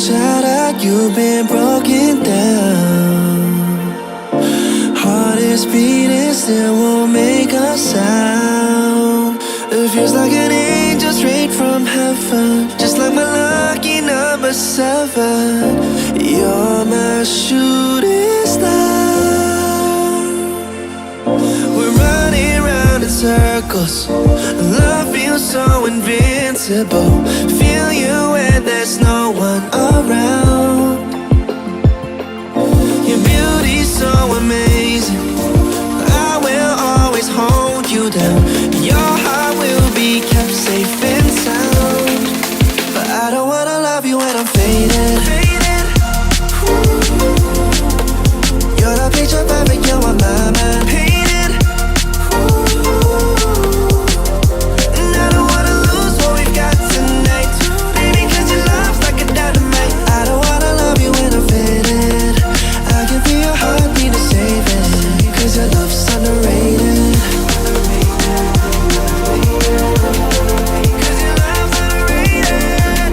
shattered, you've been broken down. Heart is beating, still won't make a sound. It feels like an angel straight from heaven, just like my lucky number 7. You're my shooting star. We're running round in circles, love feels so invincible. Feel you when there's no one around. Your beauty's so amazing, I will always hold you down. Your heart will be kept safe and sound. But I don't wanna love you when I'm faded. You're the picture perfect, you're on my mind. Painted. And I don't wanna lose what we've got tonight, baby, cause your love's like a dynamite. I don't wanna love you when I'm faded. I can feel your heartbeat to save it, cause your love's underrated. Cause your love's underrated.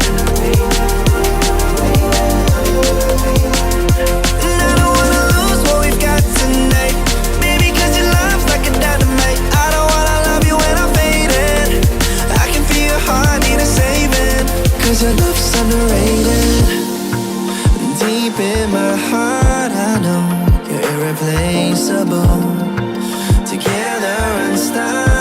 And I don't wanna lose what we've got tonight, baby, cause your love's like a dynamite. I don't wanna love you when I'm faded. I can feel your heartbeat to save it, cause your love's underrated. Deep in my heart I know you're irreplaceable. Together unstoppable.